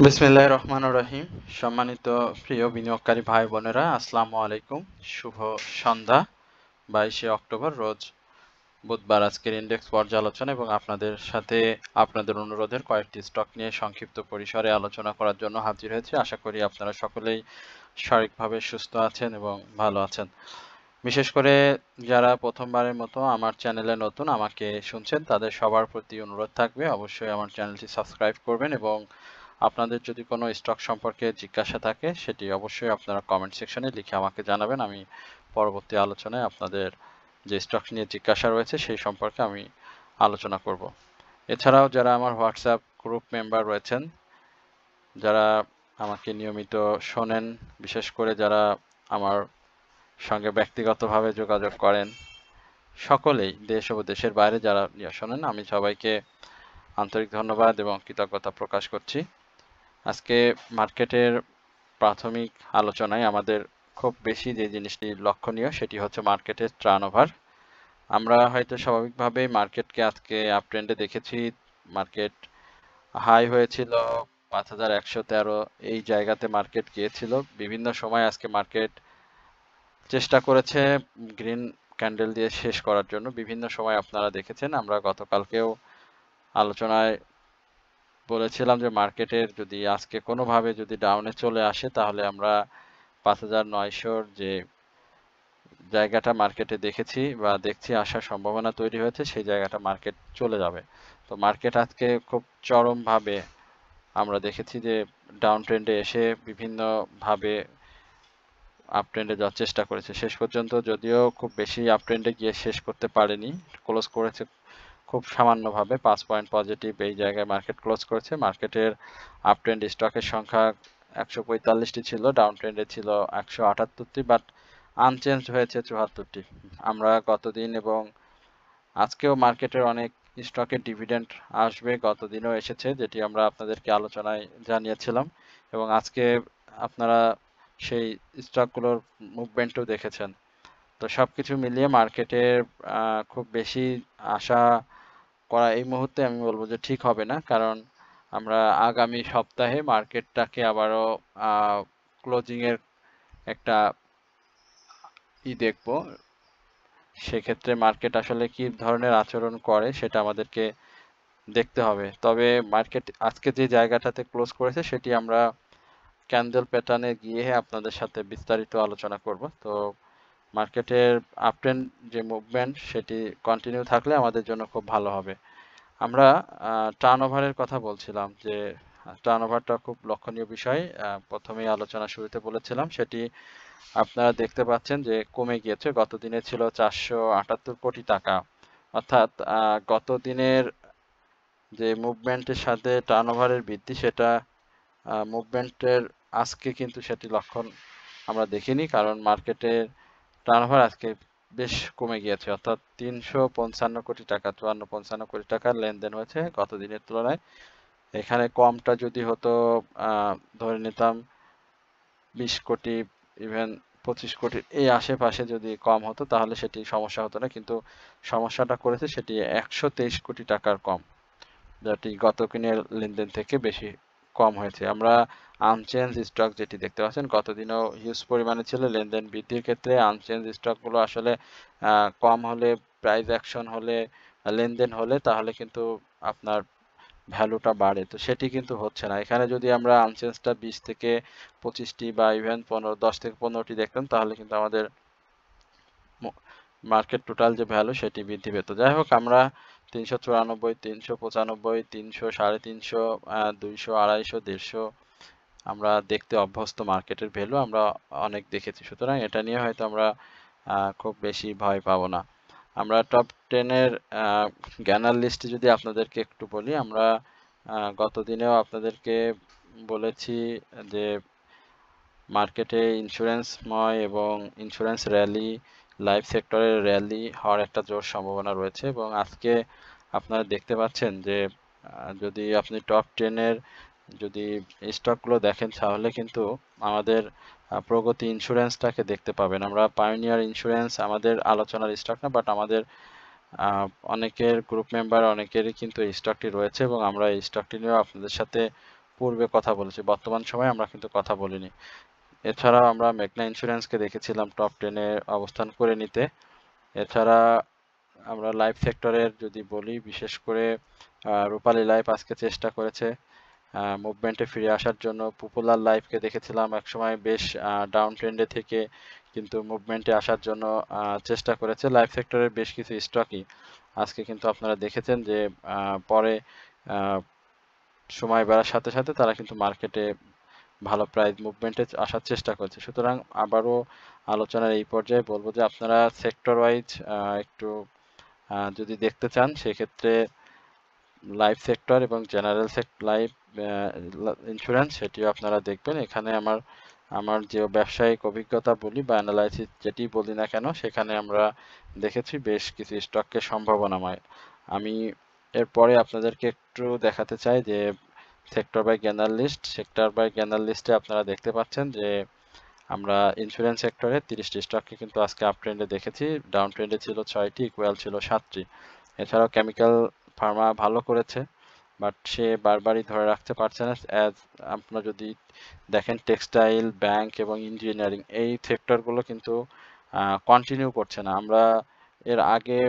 বিসমিল্লাহির রহমানির রহিম। সম্মানিত প্রিয় বিনিয়োগকারী ভাই বোনেরা, আসসালামু আলাইকুম। শুভ সন্ধ্যা। 22শে অক্টোবর রোজ বুধবার আজকের ইন্ডেক্স পর্যালোচনা এবং আপনাদের সাথে আপনাদের অনুরোধের কয়েকটি স্টক নিয়ে সংক্ষিপ্ত পরিসরে আলোচনা করার জন্য হাজির হয়েছি। আশা করি আপনারা সকলেই শারীরিকভাবে সুস্থ আছেন এবং ভালো আছেন। বিশেষ করে যারা প্রথমবারের মতো আমার চ্যানেলে নতুন আমাকে শুনছেন, তাদের সবার প্রতি অনুরোধ থাকবে অবশ্যই আমার চ্যানেলটি সাবস্ক্রাইব করবেন এবং আপনাদের যদি কোনো স্টক সম্পর্কে জিজ্ঞাসা থাকে সেটি অবশ্যই আপনারা কমেন্ট সেকশনে লিখে আমাকে জানাবেন। আমি পরবর্তী আলোচনায় আপনাদের যে স্টক নিয়ে জিজ্ঞাসা রয়েছে সেই সম্পর্কে আমি আলোচনা করব। এছাড়াও যারা আমার হোয়াটসঅ্যাপ গ্রুপ মেম্বার রয়েছেন, যারা আমাকে নিয়মিত শোনেন, বিশেষ করে যারা আমার সঙ্গে ব্যক্তিগতভাবে যোগাযোগ করেন, সকলেই দেশ ও দেশের বাইরে যারা শোনেন, আমি সবাইকে আন্তরিক ধন্যবাদ এবং কৃতজ্ঞতা প্রকাশ করছি। আজকে মার্কেটের প্রাথমিক আলোচনায় আমাদের খুব বেশি যে জিনিসটি লক্ষণীয় সেটি হচ্ছে মার্কেটের টার্নওভার। আমরা হয়তো স্বাভাবিকভাবেই মার্কেটকে আজকে আপট্রেন্ডে দেখেছি। মার্কেট হাই হয়েছিল 5113, এই জায়গাতে মার্কেট গিয়েছিল। বিভিন্ন সময় আজকে মার্কেট চেষ্টা করেছে গ্রিন ক্যান্ডেল দিয়ে শেষ করার জন্য। বিভিন্ন সময় আপনারা দেখেছেন, আমরা গতকালকেও আলোচনায় বলেছিলাম যে মার্কেটের যদি আজকে কোনোভাবে যদি ডাউনে চলে আসে তাহলে আমরা 5900 যে জায়গাটা মার্কেটে দেখেছি বা দেখছি আসার সম্ভাবনা তৈরি হয়েছে, সেই জায়গাটা মার্কেট চলে যাবে। তো মার্কেট আজকে খুব চরমভাবে আমরা দেখেছি যে ডাউন ট্রেন্ডে এসে বিভিন্নভাবে আপ ট্রেন্ডে যাওয়ার চেষ্টা করেছে। শেষ পর্যন্ত যদিও খুব বেশি আপ ট্রেন্ডে গিয়ে শেষ করতে পারেনি, ক্লোজ করেছে খুব সামান্যভাবে 5 পয়েন্ট পজিটিভ এই জায়গায় মার্কেট ক্লোজ করেছে। মার্কেটের আপ ট্রেন্ড স্টকের সংখ্যা 145টি ছিল, ডাউন ট্রেন্ডে ছিল 178টি, বাট আনচেঞ্জ হয়েছে 74টি। আমরা গতদিন এবং আজকেও মার্কেটের অনেক স্টকের ডিভিডেন্ড আসবে, গতদিনও এসেছে, যেটি আমরা আপনাদেরকে আলোচনায় জানিয়েছিলাম এবং আজকে আপনারা সেই স্টকগুলোর মুভমেন্টও দেখেছেন। তো সবকিছু মিলিয়ে মার্কেটের খুব বেশি আশা করা এই মুহূর্তে আমি বলবো যে ঠিক হবে না, কারণ আমরা আগামী সপ্তাহে মার্কেটটাকে আবারও ক্লোজিং এর একটা দেখবো। সেক্ষেত্রে মার্কেট আসলে কি ধরনের আচরণ করে সেটা আমাদেরকে দেখতে হবে। তবে মার্কেট আজকে যে জায়গাটাতে ক্লোজ করেছে সেটি আমরা ক্যান্ডেল প্যাটার্নে গিয়ে আপনাদের সাথে বিস্তারিত আলোচনা করব। তো মার্কেটের আপট্রেন্ড যে মুভমেন্ট সেটি কন্টিনিউ থাকলে আমাদের জন্য খুব ভালো হবে। আমরা টার্নওভারের কথা বলছিলাম যে টার্নওভারটা খুব লক্ষণীয় বিষয়। প্রথমেই আলোচনা শুরুতে বলেছিলাম, সেটি আপনারা দেখতে পাচ্ছেন যে কমে গিয়েছে। গত দিনে ছিল 478 কোটি টাকা, অর্থাৎ গত দিনের যে মুভমেন্টের সাথে টার্নওভারের বৃদ্ধি, সেটা মুভমেন্টের আজকে কিন্তু সেটি লক্ষণ আমরা দেখিনি, কারণ মার্কেটের টার্নওভার আজকে বেশ কমে গিয়েছে, অর্থাৎ 355 কোটি টাকা, 54-55 কোটি টাকার লেনদেন হয়েছে গত দিনের তুলনায়। এখানে কমটা যদি হতো ধরে নিতাম 20 কোটি, ইভেন 25 কোটির এই আশেপাশে যদি কম হতো তাহলে সেটি সমস্যা হতো না, কিন্তু সমস্যাটা করেছে সেটি 123 কোটি টাকার কম, যেটি গত দিনের লেনদেন থেকে বেশি কম হয়েছে। আমরা আনচেঞ্জ স্টক যেটি দেখতে পাচ্ছেন, গতদিনও হিউজ পরিমাণে ছিল। লেনদেন বৃদ্ধির ক্ষেত্রে আনচেঞ্জ স্টকগুলো আসলে কম হলে, প্রাইস অ্যাকশন হলে, লেনদেন হলে তাহলে কিন্তু আপনার ভ্যালুটা বাড়ে, তো সেটি কিন্তু হচ্ছে না। এখানে যদি আমরা আনচেঞ্জটা 20 থেকে 25টি বা ইভেন 10 থেকে 15টি দেখতাম তাহলে কিন্তু আমাদের মার্কেট টোটাল যে ভ্যালু সেটি বৃদ্ধি পেত। যাই হোক, আমরা 394, 395, 300, 350, 200, 250, 150 আমরা দেখতে অভ্যস্ত। মার্কেটের ভ্যালু আমরা অনেক দেখেছি, সুতরাং এটা নিয়ে হয়তো আমরা খুব বেশি ভয় পাবো না। আমরা টপ 10-এর গ্যানার লিস্টে যদি আপনাদেরকে একটু বলি, আমরা গত দিনেও আপনাদেরকে বলেছি যে মার্কেটে ইন্স্যুরেন্সময় এবং ইন্স্যুরেন্স র্যালি, লাইফ সেক্টরের র্যালি হওয়ার একটা জোর সম্ভাবনা রয়েছে এবং আজকে আপনারা দেখতে পাচ্ছেন যে যদি আপনি টপ 10-এর যদি স্টকগুলো দেখেন তাহলে কিন্তু আমাদের প্রগতি ইন্স্যুরেন্সটাকে দেখতে পাবেন। আমরা পায়োনিয়ার ইন্স্যুরেন্স আমাদের আলোচনার স্টক না, বাট আমাদের অনেকের গ্রুপ মেম্বার অনেকেরই কিন্তু এই স্টকটি রয়েছে এবং আমরা এই স্টকটি নিয়েও আপনাদের সাথে পূর্বে কথা বলেছি, বর্তমান সময়ে আমরা কিন্তু কথা বলিনি। এছাড়াও আমরা মেঘনা ইন্স্যুরেন্সকে দেখেছিলাম টপ 10-এ অবস্থান করে নিতে। এছাড়া আমরা লাইফ সেক্টরের যদি বলি, বিশেষ করে রূপালী লাইফ আজকে চেষ্টা করেছে মুভমেন্টে ফিরে আসার জন্য। পপুলার লাইফকে দেখেছিলাম একসময় বেশ ডাউন ট্রেন্ডে থেকে কিন্তু মুভমেন্টে আসার জন্য চেষ্টা করেছে। লাইফ সেক্টরের বেশ কিছু স্টকই আজকে কিন্তু আপনারা দেখেছেন যে পরে সময় বাড়ার সাথে সাথে তারা কিন্তু মার্কেটে ভালো প্রাইস মুভমেন্টে আসার চেষ্টা করছে। সুতরাং আবারও আলোচনার এই পর্যায়ে বলবো যে আপনারা সেক্টর ওয়াইজ একটু যদি দেখতে চান, সেক্ষেত্রে লাইফ সেক্টর এবং জেনারেল লাইফ ইন্স্যুরেন্স সেটিও আপনারা দেখবেন। এখানে আমার যে ব্যবসায়িক অভিজ্ঞতা বলি বা অ্যানালাইসিস যেটি বলি না কেন, সেখানে আমরা দেখেছি বেশ কিছু স্টককে সম্ভাবনাময়। আমি এরপরে আপনাদেরকে একটু দেখাতে চাই যে sector by gainer list. Sector by gainer লিস্টে আপনারা দেখতে পাচ্ছেন যে আমরা ইন্স্যুরেন্স সেক্টরে 30টি স্টককে কিন্তু আজকে আপ ট্রেন্ডে দেখেছি, ডাউন ট্রেন্ডে ছিল 6টি, ইকুয়াল ছিল 7টি। এছাড়াও কেমিক্যাল ফার্মা ভালো করেছে, বাট সে বারবারই ধরে রাখতে পারছে না। অ্যাজ আপনারা যদি দেখেন টেক্সটাইল, ব্যাংক এবং ইঞ্জিনিয়ারিং এই সেক্টরগুলো কিন্তু কন্টিনিউ করছে না। আমরা এর আগে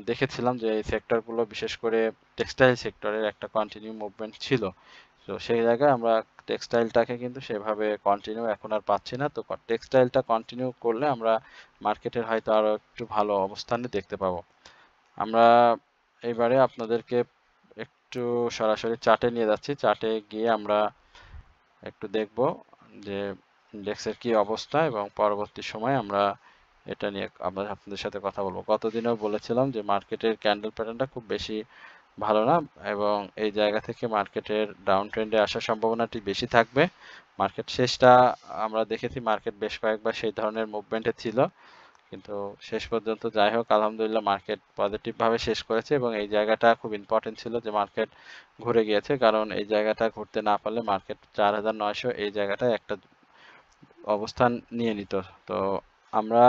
দেখেছিলাম যে এই সেক্টরগুলো, বিশেষ করে টেক্সটাইল সেক্টরের একটা কন্টিনিউ মুভমেন্ট ছিল। তো সেই জায়গায় আমরা টেক্সটাইলটাকে কিন্তু সেভাবে কন্টিনিউ এখন আর পাচ্ছি না। তো টেক্সটাইলটা কন্টিনিউ করলে আমরা মার্কেটের হয়তো আরো একটু ভালো অবস্থানে দেখতে পাবো। আমরা এবারে আপনাদেরকে একটু সরাসরি চার্টে নিয়ে যাচ্ছি। চার্টে গিয়ে আমরা একটু দেখব যে ইন্ডেক্সের কি অবস্থা এবং পরবর্তী সময় আমরা এটা নিয়ে আপনাদের সাথে কথা বলবো। গতদিনও বলেছিলাম যে মার্কেটের ক্যান্ডেল প্যাটার্নটা খুব বেশি ভালো না এবং এই জায়গা থেকে মার্কেটের ডাউন ট্রেন্ডে আসার সম্ভাবনাটি বেশি থাকবে। মার্কেট শেষটা আমরা দেখেছি, মার্কেট বেশ কয়েকবার সেই ধরনের মুভমেন্টে ছিল, কিন্তু শেষ পর্যন্ত যাই হোক আলহামদুলিল্লাহ মার্কেট পজিটিভ ভাবে শেষ করেছে এবং এই জায়গাটা খুব ইম্পর্টেন্ট ছিল যে মার্কেট ঘুরে গিয়েছে, কারণ এই জায়গাটা ঘুরতে না পারলে মার্কেট 4900 এই জায়গাটায় একটা অবস্থান নিয়ে নিত। তো আমরা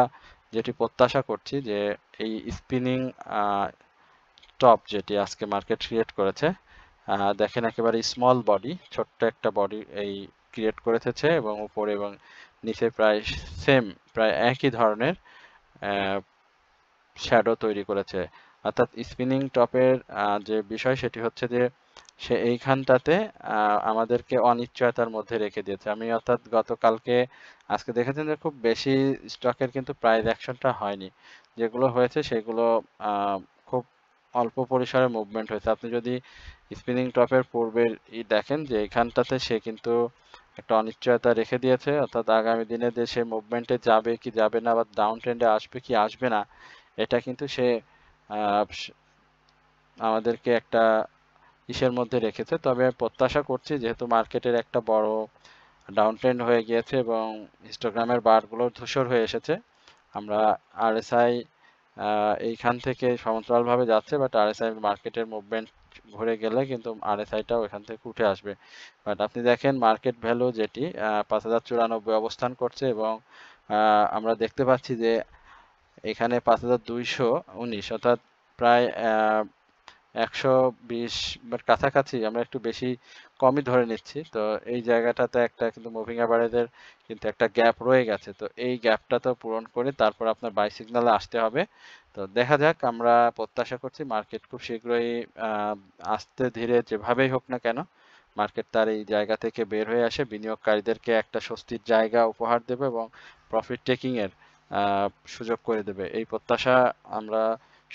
যেটি প্রত্যাশা করছি যে এই স্পিনিং টপ যেটি আজকে মার্কেট ক্রিয়েট করেছে, দেখেন একেবারে স্মল বডি, ছোট্ট একটা বডি এই ক্রিয়েট করেছে এবং উপরে এবং নিচে প্রায় সেম, প্রায় একই ধরনের শ্যাডো তৈরি করেছে। অর্থাৎ স্পিনিং টপের যে বিষয় সেটি হচ্ছে যে সে এইখানটাতে আমাদেরকে অনিশ্চয়তার মধ্যে রেখে দিয়েছে। আমি অর্থাৎ গতকালকে আজকে দেখেছেন যে খুব বেশি স্টকের কিন্তু প্রাইস অ্যাকশনটা হয়নি, যেগুলো হয়েছে সেগুলো খুব অল্প পরিসরে মুভমেন্ট হয়েছে। আপনি যদি স্পিনিং টপের পূর্বের দেখেন যে এখানটাতে সে কিন্তু একটা অনিশ্চয়তা রেখে দিয়েছে, অর্থাৎ আগামী দিনে যে সে মুভমেন্টে যাবে কি যাবে না বা ডাউন ট্রেন্ডে আসবে কি আসবে না, এটা কিন্তু সে আমাদেরকে একটা ইসের মধ্যে রেখেছে। তবে প্রত্যাশা করছি যেহেতু মার্কেটের একটা বড় ডাউন ট্রেন্ড হয়ে গিয়েছে এবং হিস্টোগ্রামের বারগুলো ধূসর হয়ে এসেছে, আমরা আরএসআই এইখান থেকে সমান্তরালভাবে যাচ্ছে, বাট আরএসআই মার্কেটের মুভমেন্ট ঘুরে গেলে কিন্তু আরএসআইটাও এখান থেকে উঠে আসবে। বাট আপনি দেখেন মার্কেট ভ্যালু যেটি 5094 অবস্থান করছে এবং আমরা দেখতে পাচ্ছি যে এখানে 5219, অর্থাৎ প্রায় 120 বাট কাছাকাছি, আমরা একটু বেশি কমই ধরে নিচ্ছি। তো এই জায়গাটাতে একটা কিন্তু মুভিং অ্যাভারেজের কিন্তু একটা গ্যাপ রয়ে গেছে। তো এই গ্যাপটা তো পূরণ করে তারপর আপনার বাই সিগনালে আসতে হবে। তো দেখা যাক, আমরা প্রত্যাশা করছি মার্কেট খুব শীঘ্রই আস্তে ধীরে যেভাবেই হোক না কেন মার্কেট তার এই জায়গা থেকে বের হয়ে আসে, বিনিয়োগকারীদেরকে একটা স্বস্তির জায়গা উপহার দেবে এবং প্রফিট টেকিং এর সুযোগ করে দেবে। এই প্রত্যাশা আমরা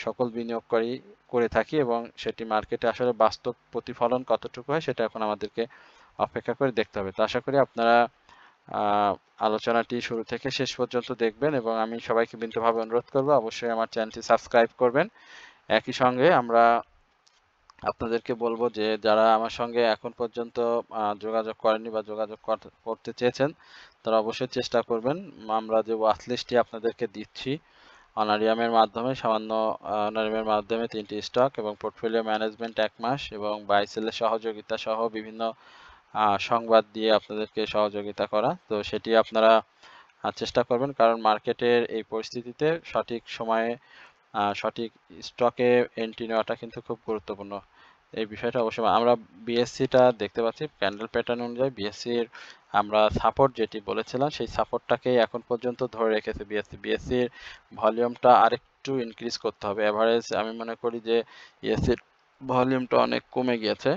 সকল বিনিয়োগকারী করে থাকি এবং সেটি মার্কেটে আসলে বাস্তব প্রতিফলন কতটুকু হয় সেটা এখন আমাদেরকে অপেক্ষা করে দেখতে হবে। তো আশা করি আপনারা আলোচনাটি শুরু থেকে শেষ পর্যন্ত দেখবেন এবং আমি সবাইকে বিনীতভাবে অনুরোধ করব অবশ্যই আমার চ্যানেলটি সাবস্ক্রাইব করবেন। একই সঙ্গে আমরা আপনাদেরকে বলবো যে যারা আমার সঙ্গে এখন পর্যন্ত যোগাযোগ করেনি বা যোগাযোগ করতে চেয়েছেন তারা অবশ্যই চেষ্টা করবেন। আমরা যে ওয়াচ লিস্টটি আপনাদেরকে দিচ্ছি অনারিয়ামের মাধ্যমে, সামান্য অনারিয়ামের মাধ্যমে 3টি স্টক এবং পোর্টফোলিও ম্যানেজমেন্ট 1 মাস এবং বাই সেলের সহযোগিতা সহ বিভিন্ন সংবাদ দিয়ে আপনাদেরকে সহযোগিতা করা। তো সেটি আপনারা চেষ্টা করবেন, কারণ মার্কেটের এই পরিস্থিতিতে সঠিক সময়ে সঠিক স্টকে এন্ট্রি নেওয়াটা কিন্তু খুব গুরুত্বপূর্ণ। এই বিষয়টা অবশ্যই আমরা বিএসসিটা দেখতে পাচ্ছি ক্যান্ডেল প্যাটার্ন অনুযায়ী বিএসসির আমরা সাপোর্ট যেটি বলেছিলাম সেই সাপোর্টটাকেই এখন পর্যন্ত ধরে রেখেছে বিএসসির ভলিউমটা আরেকটু ইনক্রিজ করতে হবে। এভারেজ আমি মনে করি যে বিএসসির ভলিউমটা অনেক কমে গিয়েছে,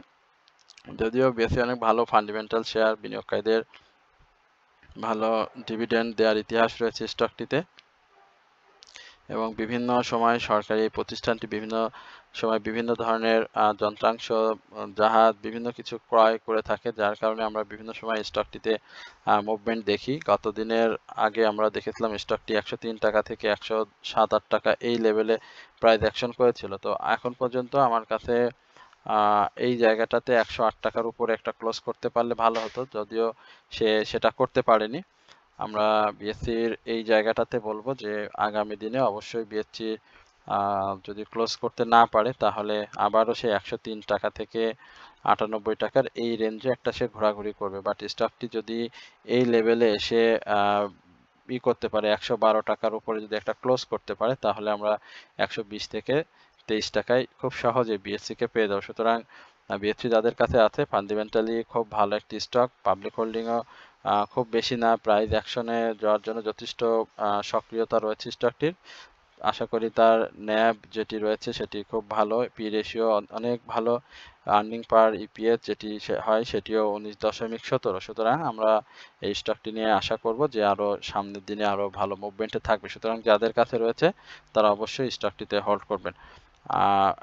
যদিও বিএসসি অনেক ভালো ফান্ডামেন্টাল শেয়ার, বিনিয়োগকারীদের ভালো ডিভিডেন্ড দেওয়ার ইতিহাস রয়েছে স্টকটিতে এবং বিভিন্ন সময় সরকারি প্রতিষ্ঠানটি বিভিন্ন সময় বিভিন্ন ধরনের যন্ত্রাংশ, জাহাজ, বিভিন্ন কিছু ক্রয় করে থাকে, যার কারণে আমরা বিভিন্ন সময় স্টকটিতে মুভমেন্ট দেখি। গত দিনের আগে আমরা দেখেছিলাম স্টকটি 103 টাকা থেকে 107-8 টাকা এই লেভেলে প্রাইস অ্যাকশন করেছিল। তো এখন পর্যন্ত আমার কাছে এই জায়গাটাতে 108 টাকার উপরে একটা ক্লোজ করতে পারলে ভালো হতো, যদিও সেটা করতে পারেনি। আমরা বিএসসির এই জায়গাটাতে বলবো যে আগামী দিনে অবশ্যই বিএসসি যদি ক্লোজ করতে না পারে তাহলে আবারও সে 103 টাকা থেকে 98 টাকার এই রেঞ্জে একটা সে ঘোরাঘুরি করবে। বাট স্টকটি যদি এই লেভেলে এসে করতে পারে 112 টাকার উপরে যদি একটা ক্লোজ করতে পারে তাহলে আমরা 120 থেকে 23 টাকায় খুব সহজে বিএসসি কে পেয়ে যাবো। সুতরাং বিএসসি যাদের কাছে আছে ফান্ডামেন্টালি খুব ভালো একটি স্টক, পাবলিক হোল্ডিংও খুব বেশি না, প্রাইস অ্যাকশনে যাওয়ার জন্য যথেষ্ট সক্রিয়তা রয়েছে স্টকটির। আশা করি তার ন্যাব যেটি রয়েছে সেটি খুব ভালো, পি রেশিও অনেক ভালো, আর্নিং পার ইপিএস যেটি হয় সেটিও 19.17। সুতরাং আমরা এই স্টকটি নিয়ে আশা করব যে আরো সামনের দিনে আরো ভালো মুভমেন্টে থাকবে। সুতরাং যাদের কাছে রয়েছে তারা অবশ্যই স্টকটিতে হোল্ড করবেন।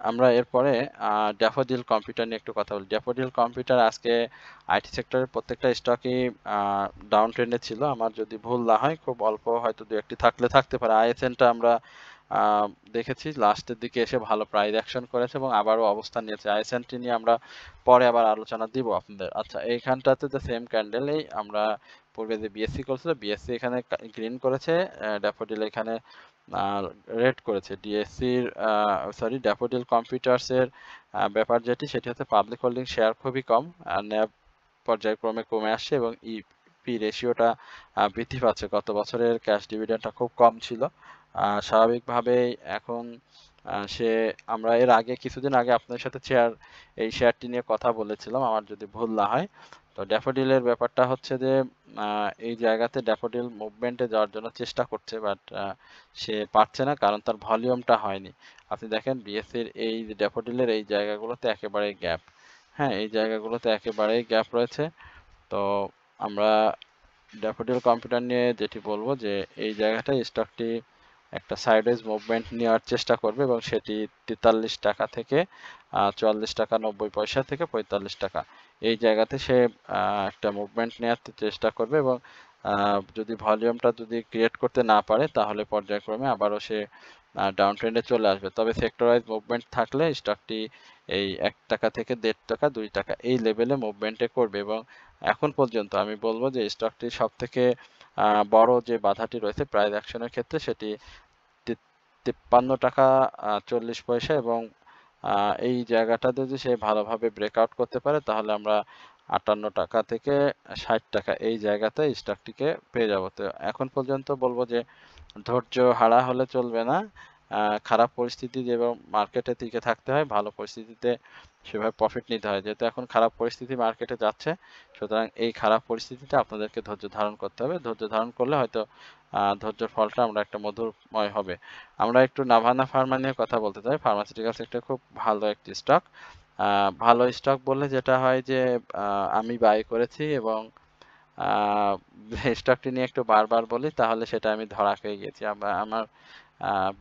আমরা এরপরে ড্যাফোডিল কম্পিউটার নিয়ে একটু কথা বলি। ড্যাফোডিল কম্পিউটার আজকে আইটি সেক্টরের প্রত্যেকটা স্টকই ডাউন ট্রেন্ডে ছিল, আমার যদি ভুল না হয়, খুব অল্প হয়তো দু একটি থাকতে পারে। আইএসএনটা আমরা দেখেছি লাস্টের দিকে এসে ভালো প্রাইস অ্যাকশন করেছে এবং আবারও অবস্থান নিয়েছে। আইএসএনটি নিয়ে আমরা পরে আবার আলোচনা দিব আপনাদের। আচ্ছা, এইখানটাতে তো সেম ক্যান্ডেলেই আমরা পূর্বে যে বিএসসি করেছিল, বিএসসি এখানে গ্রিন করেছে, ড্যাফোডিল এখানে রেড করেছে। ডিএসসির ড্যাফোডিল কম্পিউটার্সের ব্যাপার যেটি সেটি হচ্ছে পাবলিক হোল্ডিং শেয়ার খুবই কম, ন্যাব পর্যায়ক্রমে কমে আসছে এবং ইপি রেশিওটা বৃদ্ধি পাচ্ছে। গত বছরের ক্যাশ ডিভিডেন্ডটা খুব কম ছিল, স্বাভাবিকভাবেই এখন সে আমরা এর আগে কিছুদিন আগে আপনাদের সাথে এই শেয়ারটি নিয়ে কথা বলেছিলাম আমার যদি ভুল না হয়। তো ড্যাফোডিলের ব্যাপারটা হচ্ছে যে এই জায়গাতে ড্যাফোডিল মুভমেন্টে যাওয়ার জন্য চেষ্টা করছে, বাট সে পারছে না কারণ তার ভলিউমটা হয়নি। আপনি দেখেন বিএসসির এই ড্যাফোডিলের এই জায়গাগুলোতে একেবারে গ্যাপ, হ্যাঁ এই জায়গাগুলোতে একেবারেই গ্যাপ রয়েছে। তো আমরা ড্যাফোডিল কম্পিউটার নিয়ে যেটি বলবো যে এই জায়গাটায় স্টকটি একটা সাইডওয়েজ মুভমেন্ট নেওয়ার চেষ্টা করবে এবং সেটি 43 টাকা থেকে 44 টাকা 90 পয়সা থেকে 45 টাকা এই জায়গাতে সে একটা মুভমেন্ট নেওয়ার চেষ্টা করবে এবং যদি ভলিউমটা যদি ক্রিয়েট করতে না পারে তাহলে পর্যায়ক্রমে আবারও সে ডাউন ট্রেন্ডে চলে আসবে। তবে সেক্টর ওয়াইজ মুভমেন্ট থাকলে স্টকটি এই 1 টাকা থেকে 1.5 টাকা 2 টাকা এই লেভেলে মুভমেন্টে করবে এবং এখন পর্যন্ত আমি বলবো যে স্টকটির সব থেকে বড় যে বাধাটি রয়েছে প্রাইস অ্যাকশনের ক্ষেত্রে সেটি 53 টাকা 40 পয়সা এবং এই জায়গাটাতে যদি সে ভালোভাবে ব্রেকআউট করতে পারে তাহলে আমরা 58 টাকা থেকে 60 টাকা এই জায়গাতে স্টকটিকে পেয়ে যাব। তো এখন পর্যন্ত বলবো যে ধৈর্য হারা হলে চলবে না, খারাপ পরিস্থিতি যেভাবে মার্কেটে টিকে থাকতে হয়, ভালো পরিস্থিতিতে সেভাবে প্রফিট নিতে হয়। যেহেতু এখন খারাপ পরিস্থিতি মার্কেটে যাচ্ছে, সুতরাং এই খারাপ পরিস্থিতিতে আপনাদেরকে ধৈর্য ধারণ করতে হবে। ধৈর্য ধারণ করলে হয়তো ধৈর্যের ফলটা আমরা একটা মধুরময় হবে। আমরা একটু নাভানা ফার্মা নিয়ে কথা বলতে চাই। ফার্মাসিউটিক্যাল সেক্টর খুব ভালো একটি স্টক। ভালো স্টক বললে যেটা হয় যে আমি বাই করেছি এবং স্টকটি নিয়ে একটু বারবার বলি তাহলে সেটা আমি ধরা খেয়ে গেছি। আমার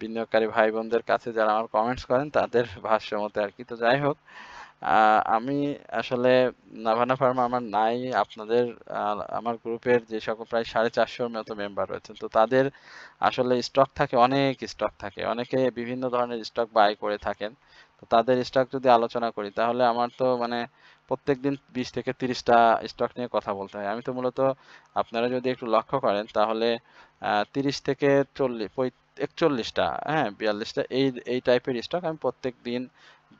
বিনিয়োগকারী ভাই বোনদের কাছে যারা আমার কমেন্টস করেন তাদের ভাষ্য মতে আর কি। তো যাই হোক, আমি আসলে নাভানা ফার্মা আমার নাই। আপনাদের আমার গ্রুপের যে সকল প্রায় 450 মতো মেম্বার রয়েছেন, তো তাদের আসলে স্টক থাকে, অনেক স্টক থাকে, অনেকে বিভিন্ন ধরনের স্টক বাই করে থাকেন। তো তাদের স্টক যদি আলোচনা করি তাহলে আমার তো মানে প্রত্যেকদিন 20 থেকে 30টা স্টক নিয়ে কথা বলতে হয়। আমি তো মূলত আপনারা যদি একটু লক্ষ্য করেন তাহলে 30 থেকে 41টা, হ্যাঁ 42টা এই টাইপের স্টক আমি প্রত্যেক দিন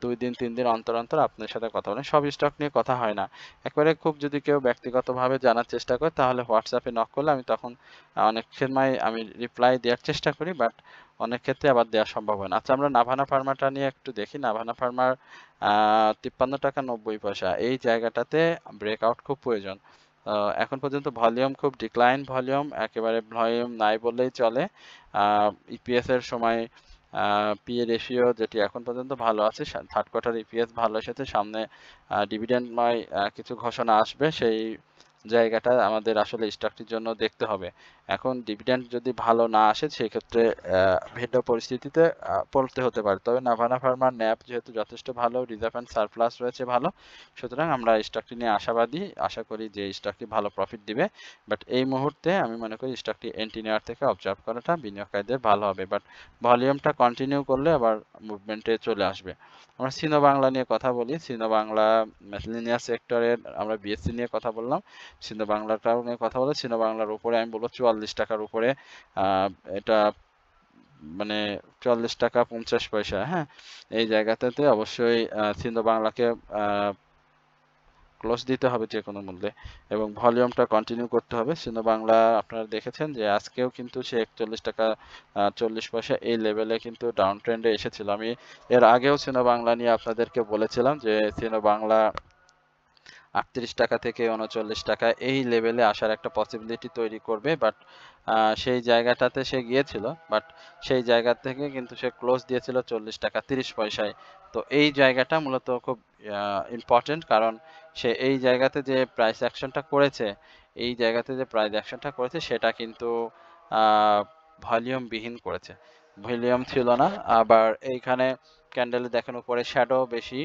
2 দিন 3 দিন অন্তর অন্তর আপনার সাথে কথা বলেন। সব স্টক নিয়ে কথা হয় না। একবারে খুব যদি কেউ ব্যক্তিগতভাবে জানার চেষ্টা করে তাহলে হোয়াটসঅ্যাপে নক করলে আমি তখন অনেক সময় আমি রিপ্লাই দেওয়ার চেষ্টা করি, বাট অনেক ক্ষেত্রে আবার দেওয়া সম্ভব হয় না। আচ্ছা, আমরা নাভানা ফার্মাটা নিয়ে একটু দেখি। নাভানা ফার্মার 53 টাকা 90 পয়সা। এই জায়গাটাতে ব্রেকআউট খুব প্রয়োজন। এখন পর্যন্ত ভলিউম খুব ডিক্লাইন ভলিউম, একেবারে ভলিউম নাই বললেই চলে। ইপিএস এর সময় পি এ রেশিও যেটি এখন পর্যন্ত ভালো আছে, থার্ড কোয়ার্টার ইপিএস ভালো এসেছে, সামনে ডিভিডেন্ডময় কিছু ঘোষণা আসবে, সেই জায়গাটা আমাদের আসলে স্টকটির জন্য দেখতে হবে। এখন ডিভিডেন্ড যদি ভালো না আসে সেই ক্ষেত্রে ভিন্ন পরিস্থিতিতে পড়তে হতে পারে। তবে নাভানা ফার্মার ন্যাপ যেহেতু যথেষ্ট ভালো, রিজার্ভ অ্যান্ড সারপ্লাস রয়েছে ভালো, সুতরাং আমরা স্টকটি নিয়ে আশাবাদী, আশা করি যে স্টকটি ভালো প্রফিট দিবে। বাট এই মুহূর্তে আমি মনে করি স্টকটি এন্ট্রি নেওয়ার থেকে অবজার্ভ করাটা বিনিয়োগকারীদের ভালো হবে। বাট ভলিউমটা কন্টিনিউ করলে আবার মুভমেন্টে চলে আসবে। আমরা সিনো বাংলা নিয়ে কথা বলি। সিনো বাংলা মিসেলেনিয়াস সেক্টরের, আমরা বিএসসি নিয়ে কথা বললাম, সিনো বাংলাটাও নিয়ে কথা বলে। সিনো বাংলার উপরে আমি বলবো 44 টাকার উপরে এটা মানে 44 টাকা 50 পয়সা, হ্যাঁ, এই জায়গাটাতে অবশ্যই সিনো বাংলাকে ক্লোজ দিতে হবে যে কোনো মূল্যে, এবং ভলিউমটা কন্টিনিউ করতে হবে। সিনো বাংলা আপনারা দেখেছেন যে আজকেও কিন্তু সে 41 টাকা 40 পয়সা এই লেভেলে কিন্তু ডাউন ট্রেন্ডে এসেছিল। আমি এর আগেও সিনো বাংলা নিয়ে আপনাদেরকে বলেছিলাম যে সিনো বাংলা 38 টাকা থেকে 39 টাকা এই লেভেলে আসার একটা পসিবিলিটি তৈরি করবে। বাট সেই জায়গাটাতে সে গিয়েছিল, বাট সেই জায়গা থেকে কিন্তু সে ক্লোজ দিয়েছিল 40 টাকা 30 পয়সায়। তো এই জায়গাটা মূলত খুব ইম্পর্টেন্ট, কারণ সে এই জায়গাতে যে প্রাইস অ্যাকশনটা করেছে, এই জায়গাতে যে প্রাইস অ্যাকশনটা করেছে সেটা কিন্তু ভলিউম বিহীন করেছে, ভলিউম ছিল না। আবার এইখানে ক্যান্ডেলে দেখেন উপরে শ্যাডো বেশি,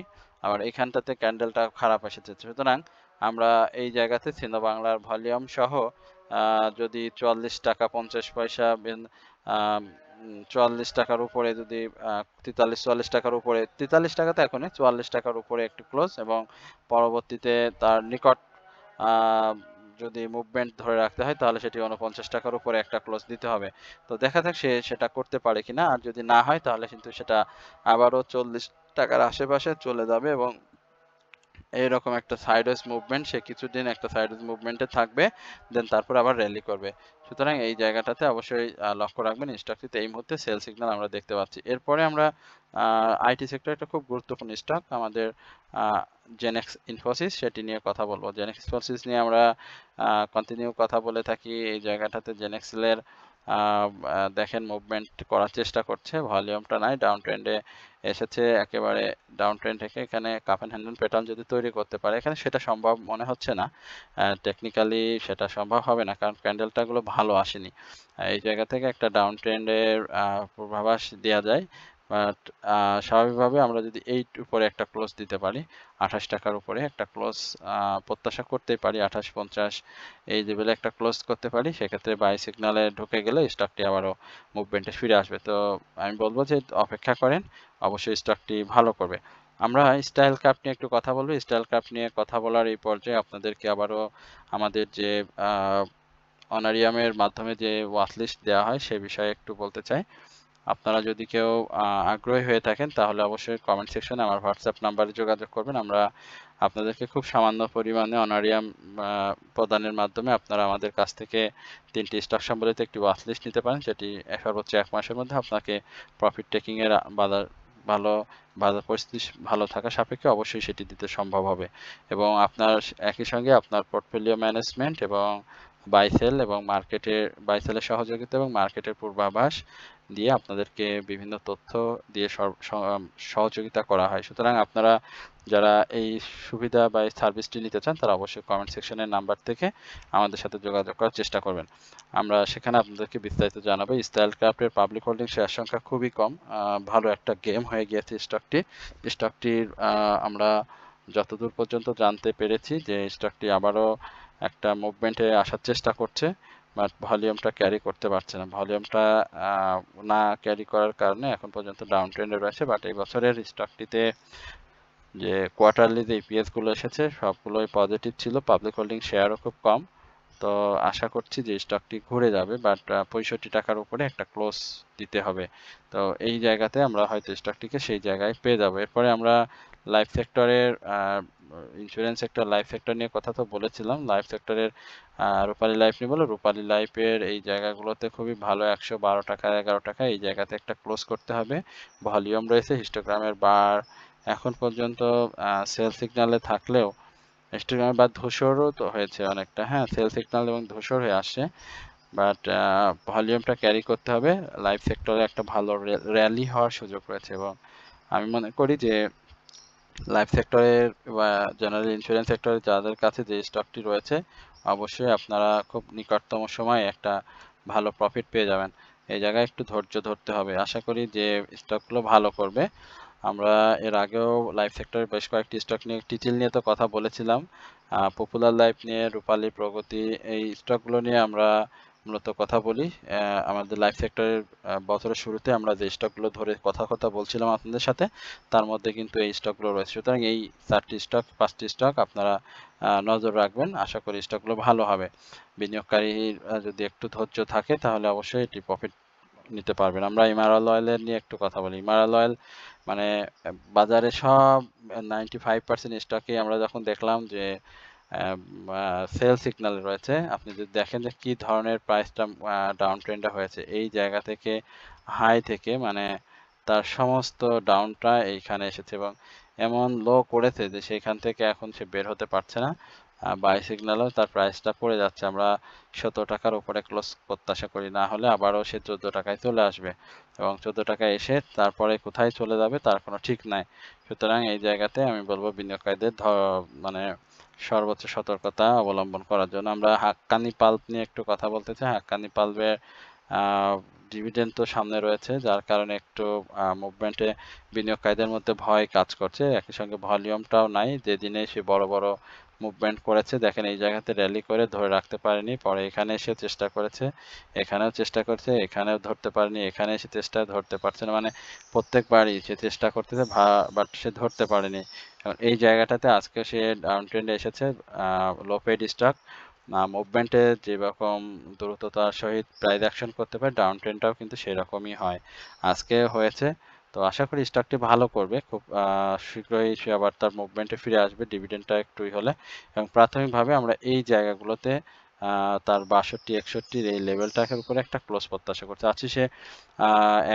আবার এইখানটাতে ক্যান্ডেলটা খারাপ এসেছে। সুতরাং আমরা এই জায়গাতে সিনো বাংলার ভলিউম সহ যদি 44 টাকা 50 পয়সা 44 টাকার উপরে যদি 43-44 টাকার উপরে, 43 টাকা তো এখনই, 44 টাকার উপরে একটু ক্লোজ, এবং পরবর্তীতে তার নিকট যদি মুভমেন্ট ধরে রাখতে হয় তাহলে সেটি 49 টাকার উপরে একটা ক্লোজ দিতে হবে। তো দেখা যাক সে সেটা করতে পারে কিনা, আর যদি না হয় তাহলে কিন্তু সেটা আবারও 40 টাকার আশেপাশে চলে যাবে, এবং এইরকম একটা সাইডওয়েজ মুভমেন্ট, সে কিছুদিন একটা সাইডওয়েজ মুভমেন্টে থাকবে, দেন তারপর আবার র্যালি করবে। সুতরাং এই জায়গাটাতে অবশ্যই লক্ষ্য রাখবেন। স্টকটিতে এই মুহূর্তে সেল সিগন্যাল আমরা দেখতে পাচ্ছি। এরপরে আমরা আইটি সেক্টর একটা খুব গুরুত্বপূর্ণ স্টক আমাদের জেনেক্স ইনফোসিস, সেটি নিয়ে কথা বলবো। জেনেক্স ইনফোসিস নিয়ে আমরা কন্টিনিউ কথা বলে থাকি। এই জায়গাটাতে জেনেক্সেলের দেখেন মুভমেন্ট করার চেষ্টা করছে, ভলিউমটা নাই, ডাউন ট্রেন্ডে এসেছে, একেবারে ডাউন ট্রেন্ড থেকে এখানে কাপ অ্যান্ড হ্যান্ডেল প্যাটার্ন যদি তৈরি করতে পারে, এখানে সেটা সম্ভব মনে হচ্ছে না, টেকনিক্যালি সেটা সম্ভব হবে না, কারণ ক্যান্ডেলটাগুলো ভালো আসেনি। এই জায়গা থেকে একটা ডাউন ট্রেন্ডের পূর্বাভাস দেওয়া যায়, বাট স্বাভাবিকভাবে আমরা যদি এই উপরে একটা ক্লোজ দিতে পারি, 28 টাকার উপরে একটা ক্লোজ প্রত্যাশা করতেই পারি, 28-50 এই লেভেলে একটা ক্লোজ করতে পারি, সেক্ষেত্রে বাই সিগনালে ঢুকে গেলে স্টকটি আবারও মুভমেন্টে ফিরে আসবে। তো আমি বলবো যে অপেক্ষা করেন, অবশ্যই স্টকটি ভালো করবে। আমরা স্টাইল কাপ নিয়ে একটু কথা বলবো। স্টাইল কাপ নিয়ে কথা বলার এই পর্যায়ে আপনাদেরকে আবারও আমাদের যে অনারিয়ামের মাধ্যমে যে ওয়াচলিস্ট দেওয়া হয় সে বিষয়ে একটু বলতে চাই। আপনারা যদি কেউ আগ্রহী হয়ে থাকেন তাহলে অবশ্যই কমেন্ট সেকশনে আমার হোয়াটসঅ্যাপ নাম্বারে যোগাযোগ করবেন। আমরা আপনাদেরকে খুব সামান্য পরিমাণে অনারিয়াম প্রদানের মাধ্যমে আপনারা আমাদের কাছ থেকে 3টি স্টক সম্বলিত একটি ওয়াচলিস্ট নিতে পারেন, যেটি সর্বোচ্চ 1 মাসের মধ্যে আপনাকে প্রফিট টেকিং এর ভালো বাজার পরিস্থিতি ভালো থাকা সাপেক্ষে অবশ্যই সেটি দিতে সম্ভব হবে, এবং আপনার একই সঙ্গে আপনার পোর্টফোলিও ম্যানেজমেন্ট এবং বাই সেল এবং বাই সেলের সহযোগিতা এবং মার্কেটের পূর্বাভাস দিয়ে আপনাদেরকে বিভিন্ন তথ্য দিয়ে সহযোগিতা করা হয়। সুতরাং আপনারা যারা এই সুবিধা বা এই সার্ভিসটি নিতে চান তারা অবশ্যই কমেন্ট সেকশনের নাম্বার থেকে আমাদের সাথে যোগাযোগ করার চেষ্টা করবেন। আমরা সেখানে আপনাদেরকে বিস্তারিত জানাবো। স্টাইল ক্রাফটের পাবলিক হোল্ডিং শেয়ার সংখ্যা খুবই কম, ভালো একটা গেম হয়ে গিয়েছে স্টকটির আমরা যতদূর পর্যন্ত জানতে পেরেছি যে স্টকটি আবারও একটা মুভমেন্টে আসার চেষ্টা করছে, বাট ভলিউমটা ক্যারি করতে পারছে না। ভলিউমটা না ক্যারি করার কারণে এখন পর্যন্ত ডাউন ট্রেন্ডে রয়েছে। বাট এই বছরের স্টকটিতে যে কোয়ার্টারলি যে ইপিএস গুলো এসেছে সবগুলোই পজিটিভ ছিল, পাবলিক হোল্ডিং শেয়ারও খুব কম। তো আশা করছি যে স্টকটি ঘুরে যাবে, বাট 65 টাকার উপরে একটা ক্লোজ দিতে হবে। তো এই জায়গাতে আমরা হয়তো স্টকটিকে সেই জায়গায় পেয়ে যাবো। এরপরে আমরা লাইফ সেক্টরের ইন্স্যুরেন্স সেক্টর, লাইফ সেক্টর নিয়ে কথা তো বলেছিলাম। লাইফ সেক্টরের রূপালী লাইফ নিয়ে বলো, রূপালী লাইফের এই জায়গাগুলোতে খুবই ভালো 112 টাকা 11 টাকা এই জায়গাতে একটা ক্লোজ করতে হবে। ভলিউম রয়েছে, হিস্টোগ্রামের বার এখন পর্যন্ত সেল সিগন্যালে থাকলেও হিস্টোগ্রাম বা ধূসরও তো হয়েছে অনেকটা, হ্যাঁ সেল সিগন্যাল এবং ধূসর হয়ে আসছে, বাট ভলিউমটা ক্যারি করতে হবে। লাইভ সেক্টরে একটা ভালো র্যালি হওয়ার সুযোগ রয়েছে এবং আমি মনে করি যে লাইফ সেক্টরের বা জেনারেল ইন্স্যুরেন্স সেক্টরে যাদের কাছে যে স্টকটি রয়েছে অবশ্যই আপনারা খুব নিকটতম সময়ে একটা ভালো প্রফিট পেয়ে যাবেন। এই জায়গায় একটু ধৈর্য ধরতে হবে, আশা করি যে স্টকগুলো ভালো করবে। আমরা এর আগেও লাইফ সেক্টরের বেশ কয়েকটি স্টক নিয়ে, টিটিল নিয়ে তো কথা বলেছিলাম, পপুলার লাইফ নিয়ে, রূপালী, প্রগতি, এই স্টকগুলো নিয়ে আমরা মূলত কথা বলি। আমাদের লাইফ সেক্টরের বছরের শুরুতে আমরা যে স্টকগুলো ধরে কথা বলছিলাম আপনাদের সাথে, তার মধ্যে কিন্তু এই স্টকগুলো রয়েছে। সুতরাং এই 4টি স্টক 5টি স্টক আপনারা নজর রাখবেন, আশা করি স্টকগুলো ভালো হবে। বিনিয়োগকারীর যদি একটু ধৈর্য থাকে তাহলে অবশ্যই এটি প্রফিট নিতে পারবেন। আমরা ইমারাল অয়েলের নিয়ে একটু কথা বলি। ইমারাল অয়েল মানে বাজারে সব 95% স্টকে আমরা যখন দেখলাম যে সেল সিগন্যাল রয়েছে, আপনি যদি দেখেন যে কি ধরনের প্রাইসটা ডাউন ট্রেন্ডটা হয়েছে এই জায়গা থেকে, হাই থেকে, মানে তার সমস্ত ডাউনটা এইখানে এসেছে এবং এমন লো করেছে যে সেখান থেকে এখন সে বের হতে পারছে না। বাই সিগন্যালও তার প্রাইসটা পড়ে যাচ্ছে। আমরা 17 টাকার উপরে ক্লোজ প্রত্যাশা করি, না হলে আবারও সে 14 টাকায় চলে আসবে এবং 14 টাকায় এসে তারপরে কোথায় চলে যাবে তার কোনো ঠিক নাই। সুতরাং এই জায়গাতে আমি বলবো বিনিয়োগকারীদের মানে সর্বোচ্চ সতর্কতা অবলম্বন করার জন্য। আমরা হাক্কানি পাল্প নিয়ে একটু কথা বলতে চাই। হাক্কানি পাল্পের ডিভিডেন্ড তো সামনে রয়েছে, যার কারণে একটু মুভমেন্টে বিনিয়োগকারীদের মধ্যে ভয় কাজ করছে। একই সঙ্গে ভলিউমটাও নাই, যেদিনে সে বড় বড় মুভমেন্ট করেছে দেখেন এই জায়গাতে র্যালি করে ধরে রাখতে পারেনি, পরে এখানে এসে চেষ্টা করেছে, এখানেও চেষ্টা করছে, এখানেও ধরতে পারেনি, এখানে এসে চেষ্টা ধরতে পারছে না, মানে প্রত্যেকবারই সে চেষ্টা করতেছে বাট সে ধরতে পারেনি। এই জায়গাটাতে আজকে সে ডাউন ট্রেন্ডে এসেছে। লো পেড স্টক মুভমেন্টে যেরকম দ্রুততার সহিত প্রাইস অ্যাকশন করতে পারে, ডাউন ট্রেন্ডটাও কিন্তু সেরকমই হয়, আজকে হয়েছে। তো আশা করি স্টকটি ভালো করবে, খুব শীঘ্রই সে আবার তার মুভমেন্টে ফিরে আসবে ডিভিডেন্ডটা একটুই হলে। এবং প্রাথমিকভাবে আমরা এই জায়গাগুলোতে তার 62-61 এই লেভেলটার উপরে একটা ক্লোজ প্রত্যাশা করছে আছি। সে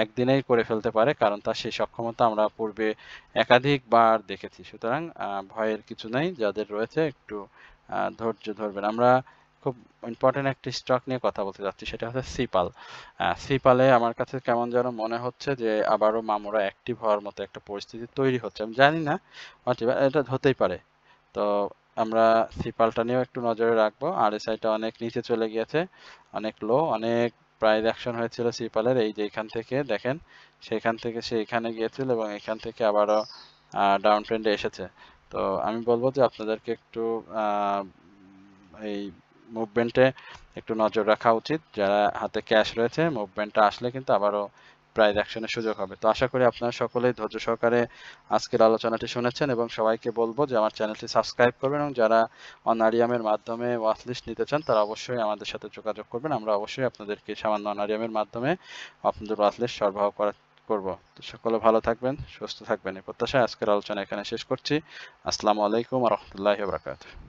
একদিনেই করে ফেলতে পারে, কারণ তার সেই সক্ষমতা আমরা পূর্বে একাধিকবার দেখেছি। সুতরাং ভয়ের কিছু নাই, যাদের রয়েছে একটু ধৈর্য ধরবেন। আমরা খুব ইম্পর্টেন্ট একটি স্টক নিয়ে কথা বলতে যাচ্ছি, সেটা হচ্ছে সিপাল। সিপালে আমার কাছে কেমন যেন মনে হচ্ছে যে আবারও মামুরা অ্যাক্টিভ হওয়ার মতো একটা পরিস্থিতি তৈরি হচ্ছে। আমি জানি না, এটা হতেই পারে। তো আমরা সিপালটা নিয়েও একটু নজরে রাখবো। আরএসআইটা অনেক নিচে চলে গিয়েছে, অনেক লো, অনেক প্রাইস অ্যাকশন হয়েছিল সিপালের, এই যে এখান থেকে দেখেন, সেখান থেকে সে এখানে গিয়েছিল এবং এখান থেকে আবারও ডাউন ট্রেন্ডে এসেছে। তো আমি বলবো যে আপনাদেরকে একটু এই মুভমেন্টে একটু নজর রাখা উচিত। যারা হাতে ক্যাশ রয়েছে, মুভমেন্টটা আসলে কিন্তু আবারও প্রাইস অ্যাকশনের সুযোগ হবে। তো আশা করি আপনারা সকলেই ধৈর্য সহকারে আজকের আলোচনাটি শুনেছেন এবং সবাইকে বলবো যে আমার চ্যানেলটি সাবস্ক্রাইব করবেন এবং যারা অনারিয়ামের মাধ্যমে ওয়াচলিস্ট নিতে চান তারা অবশ্যই আমাদের সাথে যোগাযোগ করবেন। আমরা অবশ্যই আপনাদেরকে সামান্য অনারিয়ামের মাধ্যমে আপনাদের ওয়াচলিস্ট সরবরাহ করব। তো সকলে ভালো থাকবেন, সুস্থ থাকবেন এই প্রত্যাশায় আজকের আলোচনা এখানে শেষ করছি। আসসালামু আলাইকুম ওয়া রাহমাতুল্লাহি ওয়া বারাকাতুহু।